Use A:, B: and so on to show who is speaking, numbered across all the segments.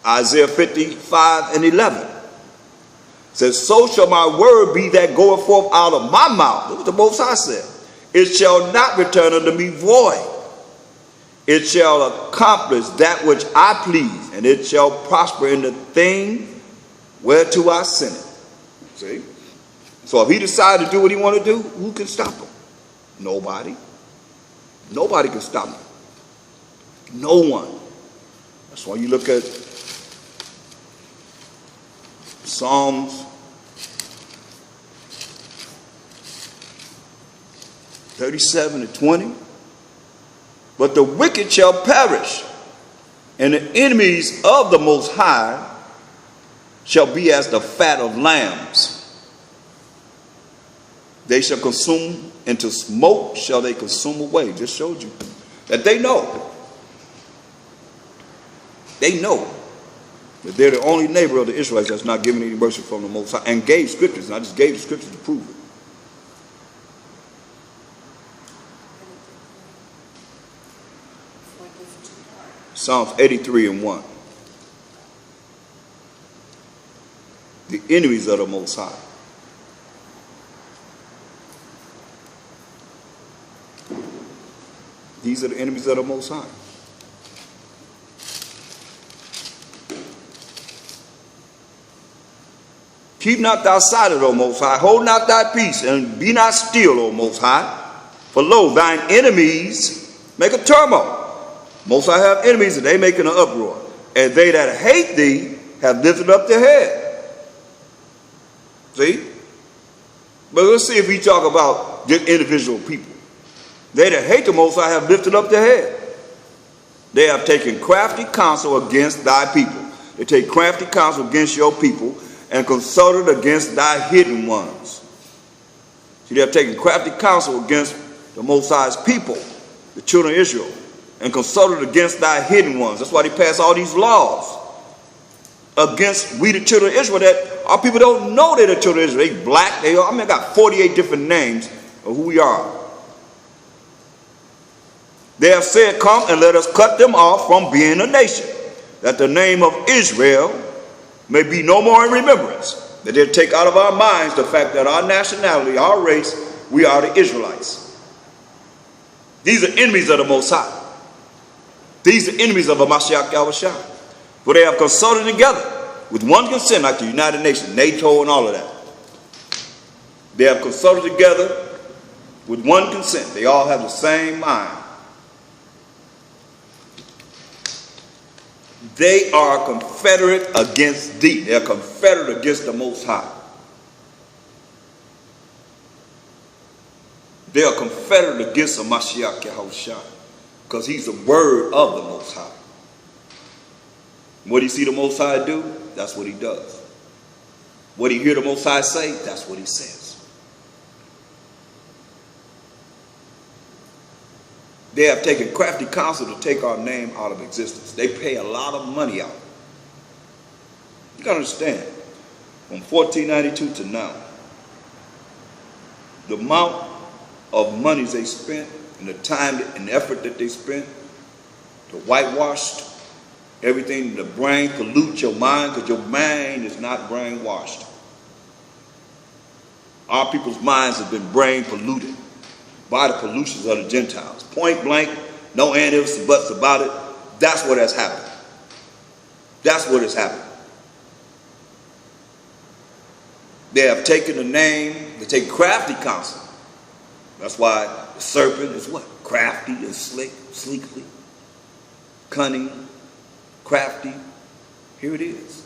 A: Isaiah 55 and 11 says, so shall my word be that goeth forth out of my mouth. Look what the Most High said. It shall not return unto me void. It shall accomplish that which I please, and it shall prosper in the thing whereto I sent it. See? So if he decided to do what he wanted to do, who can stop him? Nobody. Nobody can stop him. No one. That's why you look at Psalms 37 and 20. But the wicked shall perish, and the enemies of the Most High shall be as the fat of lambs. They shall consume, into smoke shall they consume away. Just showed you that they know. They know that they're the only neighbor of the Israelites that's not giving any mercy from the Most High, and gave scriptures. And I just gave the scriptures to prove it. Psalms 83 and 1. The enemies of the Most High. These are the enemies of the Most High. Keep not thy silence, O Most High. Hold not thy peace, and be not still, O Most High. For lo, thine enemies make a turmoil. Most High have enemies, and they making an uproar. And they that hate thee have lifted up their head. See? But let's see if we talk about just individual people. They that hate the Most High have lifted up their head. They have taken crafty counsel against thy people. They take crafty counsel against your people and consulted against thy hidden ones. See, they have taken crafty counsel against the Most High's people, the children of Israel, and consulted against thy hidden ones. That's why they pass all these laws against we the children of Israel, that our people don't know they're the children of Israel. They black, they are, I got 48 different names of who we are. They have said, come and let us cut them off from being a nation, that the name of Israel may be no more in remembrance. That they'll take out of our minds the fact that our nationality, our race, we are the Israelites. These are enemies of the Most High. These are enemies of Mashiach Yahushua. For they have consulted together with one consent, like the United Nations, NATO and all of that. They have consulted together with one consent. They all have the same mind. They are confederate against thee. They are confederate against the Most High. They are confederate against the Mashiach Yahushua, because he's the word of the Most High. What do you see the Most High do? That's what he does. What do you hear the Most High say? That's what he says. They have taken crafty counsel to take our name out of existence. They pay a lot of money out. You got to understand, from 1492 to now, the amount of monies they spent and the time and effort that they spent to whitewash everything, the brain, pollute your mind, because your mind is not brainwashed. Our people's minds have been brain polluted by the pollutions of the Gentiles. Point blank, no ands and buts about it. That's what has happened. That's what has happened. They have taken the name, they take crafty counsel. That's why the serpent is what? Crafty and slick, sleekly, cunning, crafty. Here it is.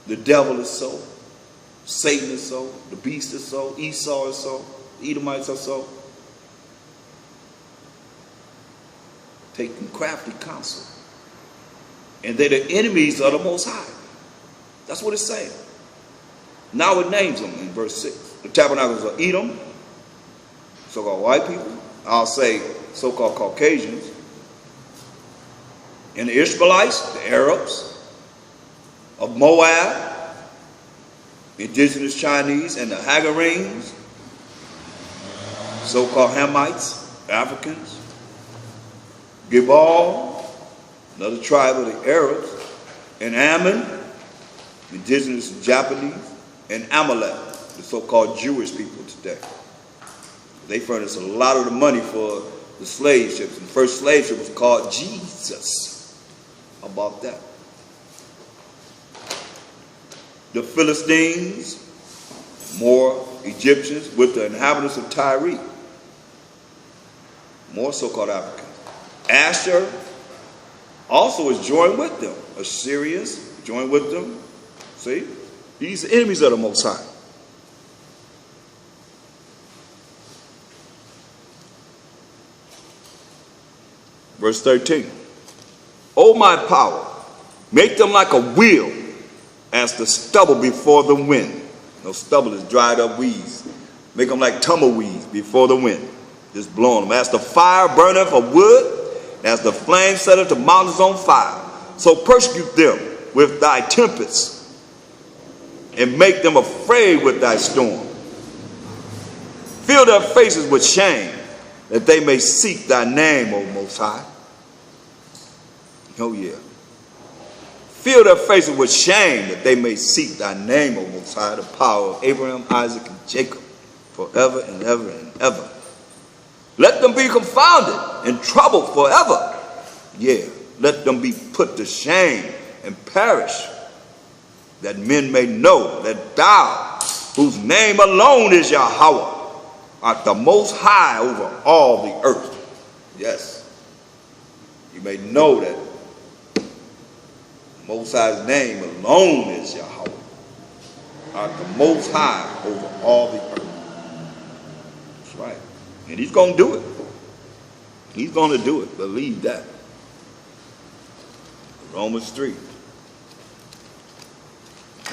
A: The devil is so. Satan is so. The beast is so. Esau is so. The Edomites are so. Taking crafty counsel. And they're the enemies of the Most High. That's what it's saying. Now it names them in verse 6. The tabernacles of Edom, so-called white people. I'll say so-called Caucasians. And the Ishmaelites, the Arabs, of Moab, indigenous Chinese, and the Hagarenes, so-called Hamites, Africans, Gibal, another tribe of the Arabs, and Ammon, indigenous Japanese, and Amalek, the so-called Jewish people today. They furnished a lot of the money for the slave ships. And the first slave ship was called Jesus. How about that? The Philistines, more Egyptians, with the inhabitants of Tyre, more so-called Africans. Asher also is joined with them. Assyrians joined with them. See? These are enemies of the Most High. Verse 13. O my power, make them like a wheel, as the stubble before the wind. No, stubble is dried up weeds. Make them like tumbleweeds before the wind. Just blowing them. As the fire burneth of wood, as the flame setteth the mountains on fire. So persecute them with thy tempests, and make them afraid with thy storm. Fill their faces with shame, that they may seek thy name, O Most High. Oh yeah. Fill their faces with shame, that they may seek thy name, O Most High, the power of Abraham, Isaac, and Jacob, forever and ever and ever. Let them be confounded and troubled forever. Yeah, let them be put to shame and perish, that men may know that thou, whose name alone is Yahweh, art the most high over all the earth. Yes, you may know that Most High's name alone is Yahweh, art the most high over all the earth. That's right. And he's going to do it. He's going to do it. Believe that. Romans 3.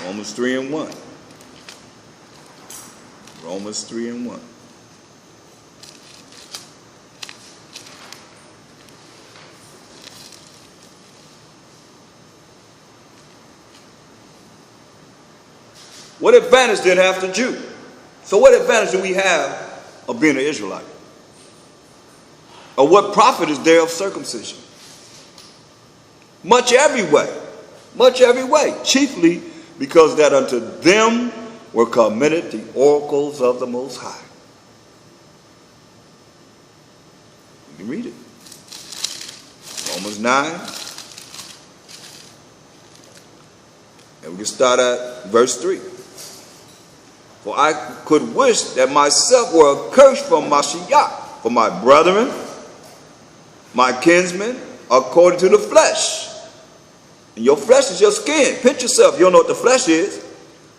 A: Romans 3 and 1. Romans 3 and 1. What advantage did it have the Jew? So what advantage do we have of being an Israelite? Or what profit is there of circumcision? Much every way, chiefly because that unto them were committed the oracles of the Most High. You can read it. Romans 9. And we can start at verse 3. For I could wish that myself were accursed from Mashiach, for my brethren, my kinsmen, according to the flesh. And your flesh is your skin. Pinch yourself. You don't know what the flesh is.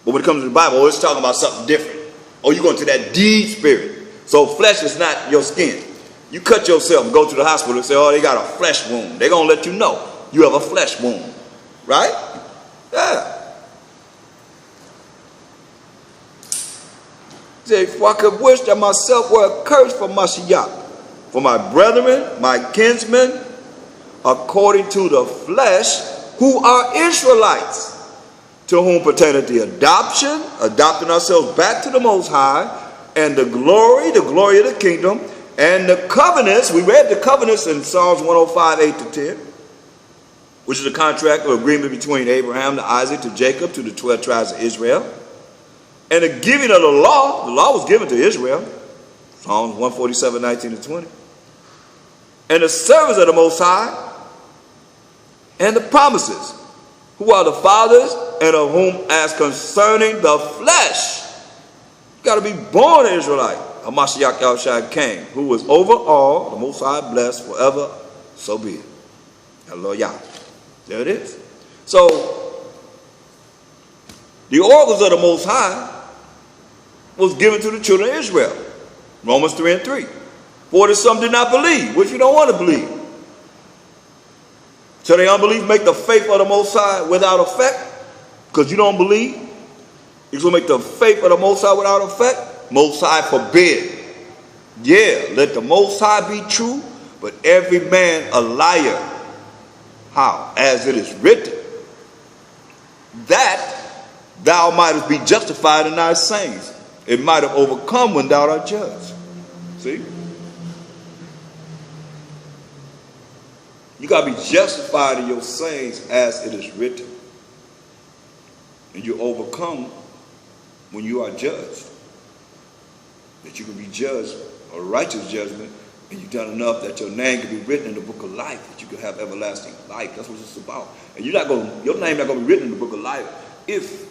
A: But when it comes to the Bible, it's talking about something different. Oh, you're going to that deed spirit. So flesh is not your skin. You cut yourself and go to the hospital and say, oh, they got a flesh wound. They're going to let you know you have a flesh wound. Right? Yeah. Say, for I could wish that myself were accursed from Mashiach, for my brethren, my kinsmen, according to the flesh, who are Israelites, to whom pertaineth the adoption, adopting ourselves back to the Most High, and the glory of the kingdom, and the covenants. We read the covenants in Psalms 105, 8 to 10, which is a contract or agreement between Abraham to Isaac to Jacob to the 12 tribes of Israel. And the giving of the law was given to Israel, Psalms 147, 19 to 20. And the service of the Most High, and the promises, who are the fathers, and of whom as concerning the flesh, you got to be born an Israelite. Hamashiach Yahushua came, who was over all, the Most High blessed forever, so be it. Hallelujah. There it is. So, the oracles of the Most High was given to the children of Israel. Romans 3 and 3. For that some did not believe, which you don't want to believe. So the unbelief make the faith of the Most High without effect, because you don't believe. It's going to make the faith of the Most High without effect. Most High forbid. Yeah, let the Most High be true, but every man a liar. How? As it is written, that thou mightest be justified in thy sayings. It might have overcome when thou art judged. See? You got to be justified in your sayings as it is written. And you overcome when you are judged. That you can be judged, a righteous judgment, and you've done enough that your name can be written in the book of life, that you can have everlasting life. That's what it's about. And your name not going to be written in the book of life if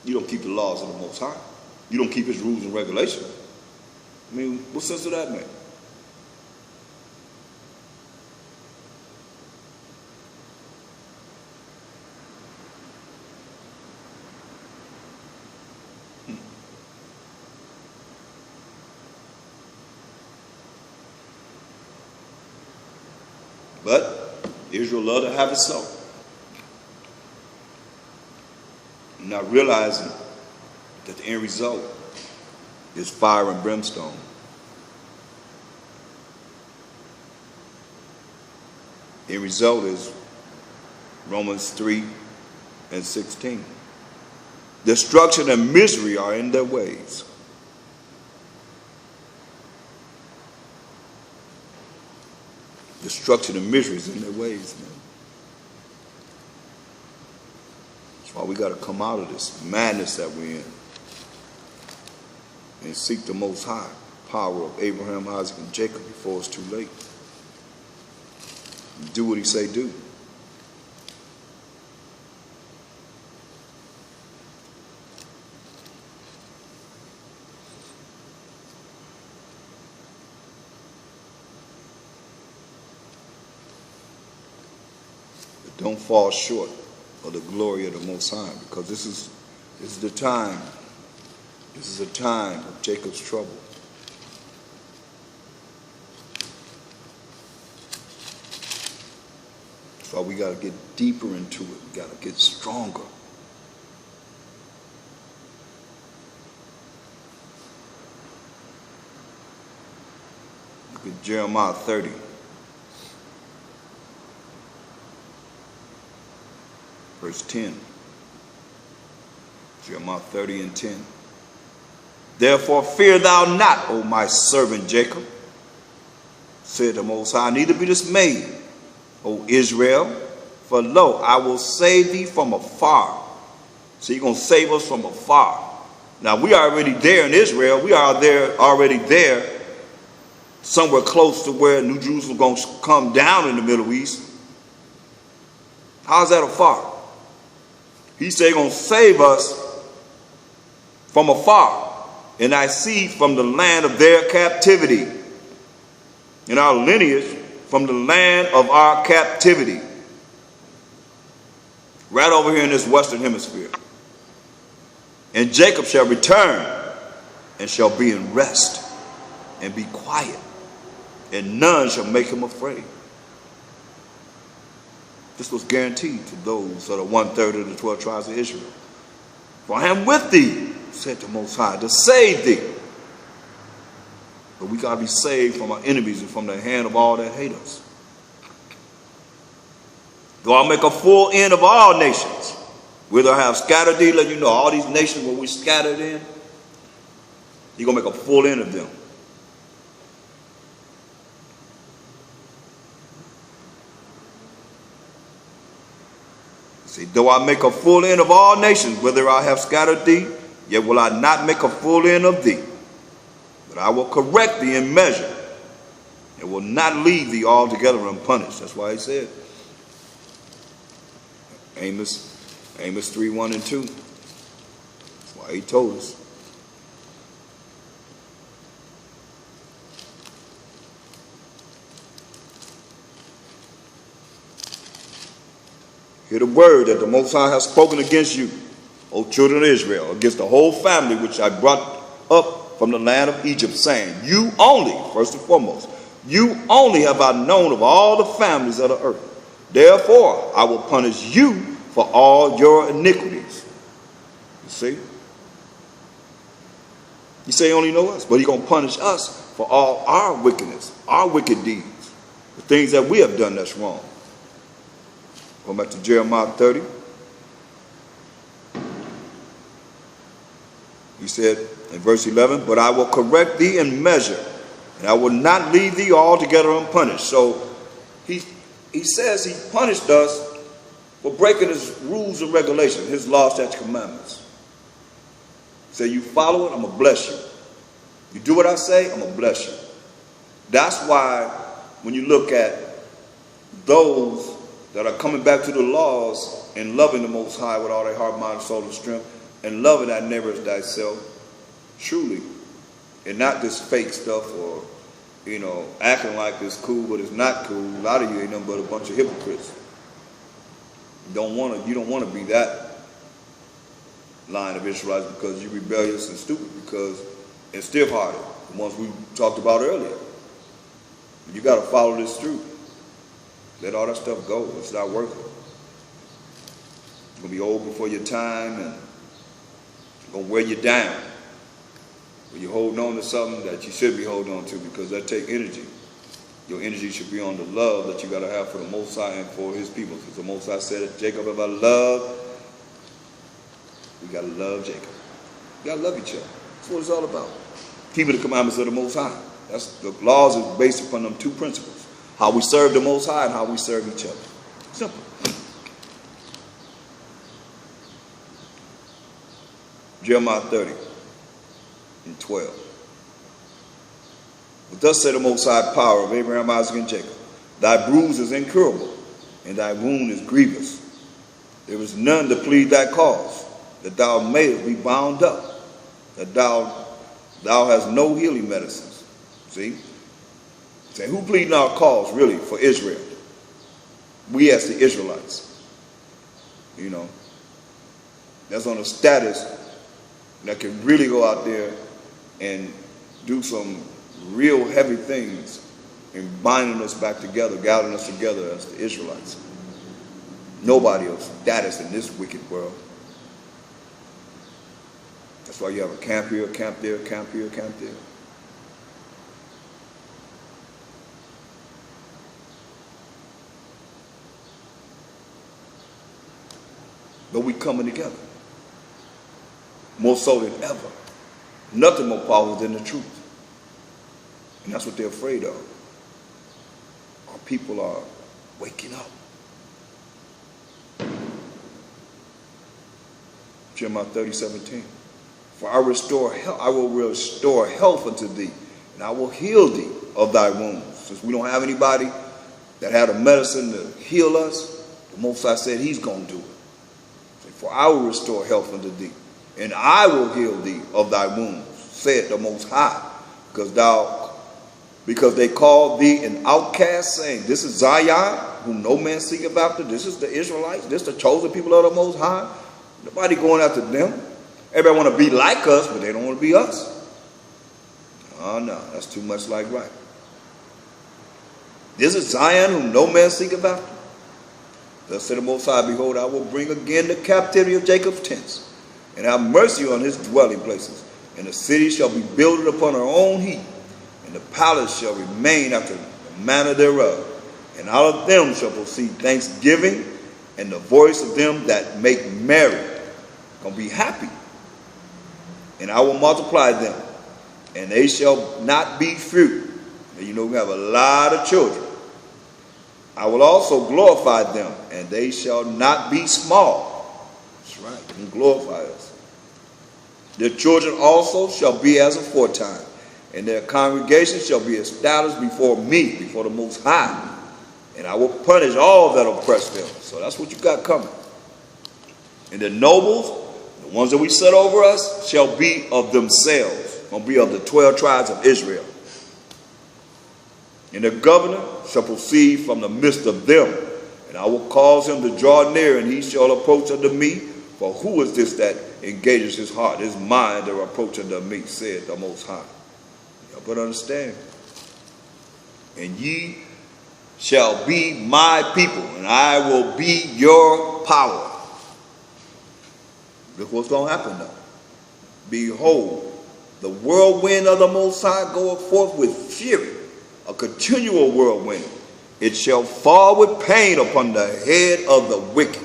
A: you don't keep the laws of the Most High. You don't keep his rules and regulations. I mean, what sense does that make? But Israel loved to have it so. Not realizing that the end result is fire and brimstone. The end result is Romans 3:16. Destruction and misery are in their ways. Destruction and misery is in their ways, man. That's why we got to come out of this madness that we're in and seek the Most High power of Abraham, Isaac, and Jacob before it's too late. Do what he say do. Don't fall short of the glory of the Most High, because this is the time. This is a time of Jacob's trouble. So we got to get deeper into it. We got to get stronger. Look at Jeremiah 30. Verse 10. Jeremiah 30:10. Therefore fear thou not, O my servant Jacob, said the Most High, neither be dismayed, O Israel, for lo, I will save thee from afar. So you're going to save us from afar. Now we are already there in Israel. We are already there, somewhere close to where New Jerusalem is going to come down in the Middle East. How's that afar? He said he's going to save us from afar, and I see from the land of their captivity, in our lineage, from the land of our captivity, right over here in this western hemisphere. And Jacob shall return and shall be in rest and be quiet, and none shall make him afraid. This was guaranteed to those that are 1/3 of the 12 tribes of Israel. For I am with thee, said the Most High, to save thee. But we got to be saved from our enemies and from the hand of all that hate us. Though I'll make a full end of all nations, whither I have scattered thee, let you know, all these nations where we scattered in, you're going to make a full end of them. See, though I make a full end of all nations, whither I have scattered thee, yet will I not make a full end of thee. But I will correct thee in measure, and will not leave thee altogether unpunished. That's why he said, Amos 3:1 and 2. That's why he told us. Hear the word that the Most High has spoken against you, O children of Israel, against the whole family which I brought up from the land of Egypt, saying, you only, first and foremost, you only have I known of all the families of the earth. Therefore, I will punish you for all your iniquities. You see? You say you only know us, but he's going to punish us for all our wickedness, our wicked deeds, the things that we have done that's wrong. Going back to Jeremiah 30. He said in verse 11, but I will correct thee in measure and I will not leave thee altogether unpunished. So he says he punished us for breaking his rules and regulations, his law, statutes, commandments. Say, you follow it, I'm going to bless you. You do what I say, I'm going to bless you. That's why when you look at those that are coming back to the laws and loving the Most High with all their heart, mind, soul, and strength, and loving thy neighbor as thyself, truly, and not this fake stuff or, acting like it's cool, but it's not cool. A lot of you ain't nothing but a bunch of hypocrites. You don't want to be that line of Israelites because you're rebellious and stupid, because and stiff-hearted, the ones we talked about earlier. You got to follow this through. Let all that stuff go. It's not worth it. It's going to be old before your time, and it's going to wear you down. When you're holding on to something that you should be holding on to, because that takes energy. Your energy should be on the love that you got to have for the Most High and for his people. Because the Most High said, Jacob, if I love, we got to love Jacob. We got to love each other. That's what it's all about. Keeping the commandments of the Most High. That's the laws is based upon them two principles. How we serve the Most High and how we serve each other. Simple. Jeremiah 30:12. But thus said the Most High power of Abraham, Isaac, and Jacob, thy bruise is incurable, and thy wound is grievous. There is none to plead thy cause, that thou mayest be bound up, that thou hast no healing medicines. See? Say, who pleading our cause really for Israel? We as the Israelites. That's on a status that can really go out there and do some real heavy things in binding us back together, gathering us together as the Israelites. Nobody else status in this wicked world. That's why you have a camp here, camp there, camp here, camp there. But we coming together. More so than ever. Nothing more powerful than the truth. And that's what they're afraid of. Our people are waking up. Jeremiah 30:17. For I will restore health unto thee, and I will heal thee of thy wounds. Since we don't have anybody that had a medicine to heal us, the Most High said he's going to do it. For I will restore health unto thee, and I will heal thee of thy wounds, said the Most High, because they called thee an outcast, saying, this is Zion, whom no man seeketh after. This is the Israelites. This is the chosen people of the Most High. Nobody going after them. Everybody want to be like us, but they don't want to be us. Oh no, that's too much like right. This is Zion, whom no man seeketh after. Thus said the Most High, behold, I will bring again the captivity of Jacob's tents, and have mercy on his dwelling places. And the city shall be builded upon her own heap, and the palace shall remain after the manner thereof. And out of them shall proceed thanksgiving, and the voice of them that make merry. Gonna be happy. And I will multiply them, and they shall not be few. And we have a lot of children. I will also glorify them, and they shall not be small. That's right, you can glorify us. Their children also shall be as aforetime, and their congregation shall be established before me, before the Most High. And I will punish all that oppress them. So that's what you got coming. And the nobles, the ones that we set over us, shall be of themselves, going to be of the 12 tribes of Israel. And the governor shall proceed from the midst of them, and I will cause him to draw near, and he shall approach unto me. For who is this that engages his heart, his mind, to approach unto me, said the Most High. Y'all better understand. And ye shall be my people, and I will be your power. Look what's going to happen now. Behold, the whirlwind of the Most High goeth forth with fury, a continual whirlwind. It shall fall with pain upon the head of the wicked.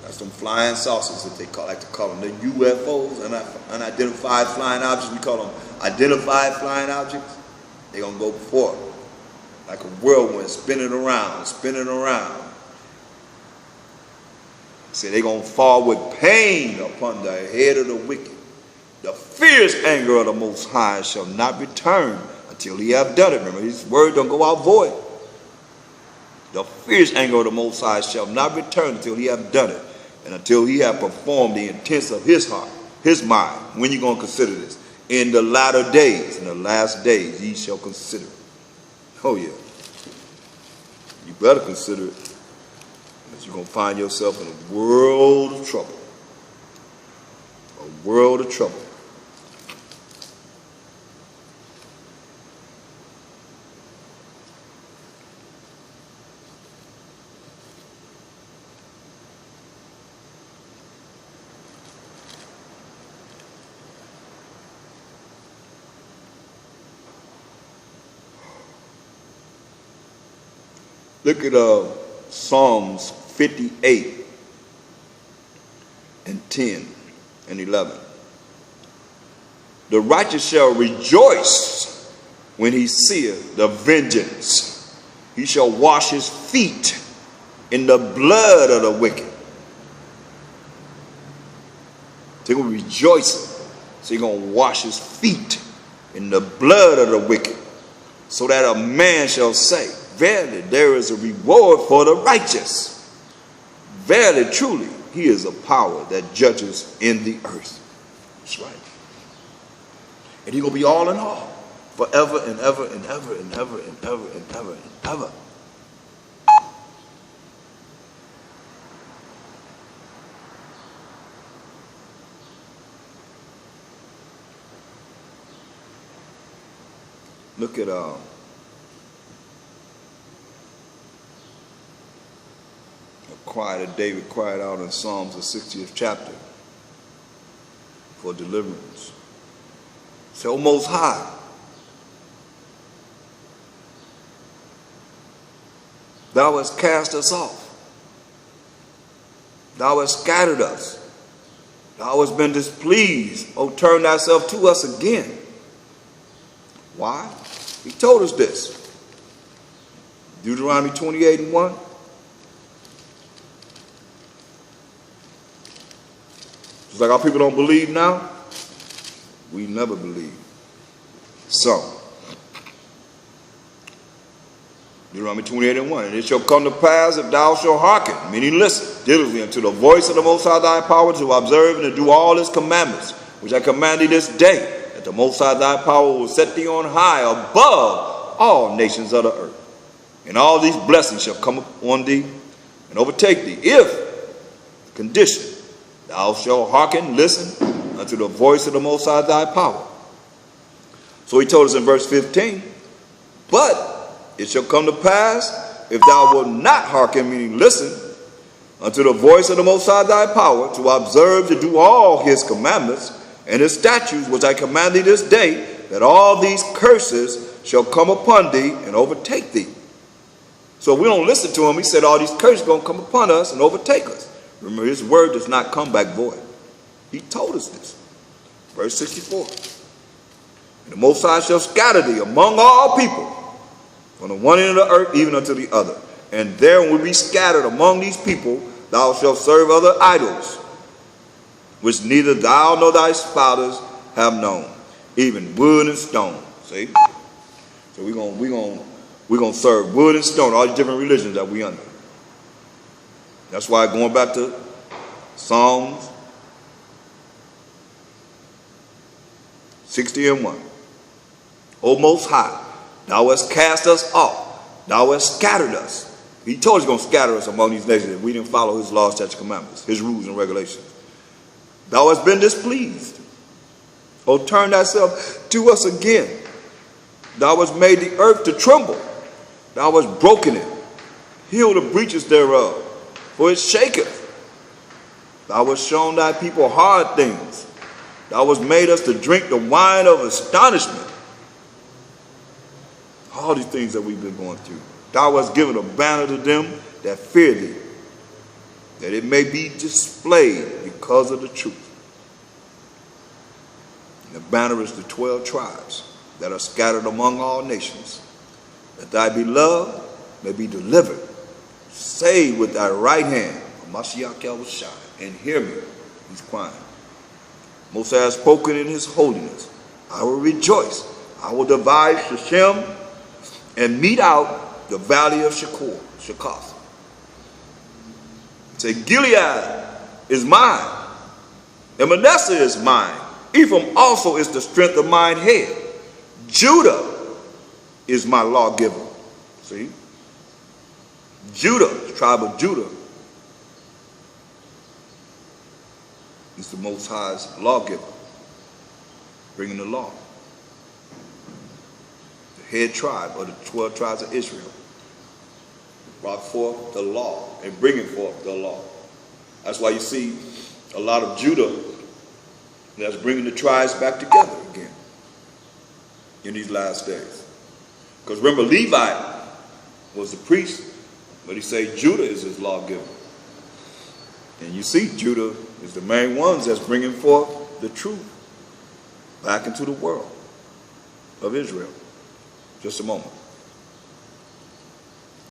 A: That's them flying saucers that they like to call them. The UFOs, unidentified flying objects. We call them identified flying objects. They're going to go forth like a whirlwind, spinning around, spinning around. Say they're going to fall with pain upon the head of the wicked. The fierce anger of the Most High shall not return until he have done it. Remember, his word don't go out void. The fierce anger of the Most High shall not return until he have done it, and until he have performed the intents of his heart, his mind. When you going to consider this? In the latter days, in the last days, ye shall consider it. Oh yeah. You better consider it, because you're going to find yourself in a world of trouble. A world of trouble. Look at Psalms 58 and 10 and 11. The righteous shall rejoice when he seeth the vengeance. He shall wash his feet in the blood of the wicked. So he's going to rejoice. So he's going to wash his feet in the blood of the wicked, so that a man shall say, verily, there is a reward for the righteous. Verily, truly, he is a power that judges in the earth. That's right. And he's going to be all in all, forever and ever and ever and ever and ever and ever and ever. Look at a cry that David cried out in Psalms, the 60th chapter, for deliverance. Say, O Most High, thou hast cast us off. Thou hast scattered us. Thou hast been displeased. O turn thyself to us again. Why? He told us this. Deuteronomy 28 and 1. Just like our people don't believe now, we never believe. So, Deuteronomy 28 and 1. And it shall come to pass, if thou shalt hearken, meaning listen diligently unto the voice of the Most High thy power, to observe and to do all his commandments, which I command thee this day, that the Most High thy power will set thee on high above all nations of the earth. And all these blessings shall come upon thee and overtake thee, if, condition, thou shalt hearken, listen unto the voice of the Most High thy power. So he told us in verse 15, but it shall come to pass, if thou wilt not hearken, meaning listen, unto the voice of the Most High thy power, to observe to do all his commandments and his statutes, which I command thee this day, that all these curses shall come upon thee and overtake thee. So if we don't listen to him, he said all these curses are going to come upon us and overtake us. Remember, his word does not come back void. He told us this. Verse 64. And the Most High shall scatter thee among all people, from the one end of the earth even unto the other. And there will be scattered among these people, thou shalt serve other idols, which neither thou nor thy fathers have known, even wood and stone. See? So we're gonna serve wood and stone, all these different religions that we under. That's why, going back to Psalms 60 and 1. O Most High, thou hast cast us off. Thou hast scattered us. He told us he's going to scatter us among these nations if we didn't follow his laws, statutes, commandments, his rules and regulations. Thou hast been displeased. O turn thyself to us again. Thou hast made the earth to tremble. Thou hast broken it. Heal the breaches thereof, for it shaketh. Thou hast shown thy people hard things. Thou hast made us to drink the wine of astonishment. All these things that we've been going through. Thou hast given a banner to them that fear thee, that it may be displayed because of the truth. And the banner is the 12 tribes. that are scattered among all nations, that thy beloved may be delivered. Save with thy right hand, Mashiach El Shai, and hear me. He's crying. Most has spoken in his holiness. I will rejoice. I will divide Shechem and mete out the valley of Shekath. Say, Gilead is mine, and Manasseh is mine. Ephraim also is the strength of mine head. Judah is my lawgiver. See? Judah, the tribe of Judah, is the Most High's lawgiver, bringing the law. The head tribe of the 12 tribes of Israel brought forth the law and bringing forth the law. That's why you see a lot of Judah that's bringing the tribes back together again in these last days. Because remember, Levi was the priest, but he said Judah is his lawgiver. And you see Judah is the main ones that's bringing forth the truth back into the world of Israel. Just a moment.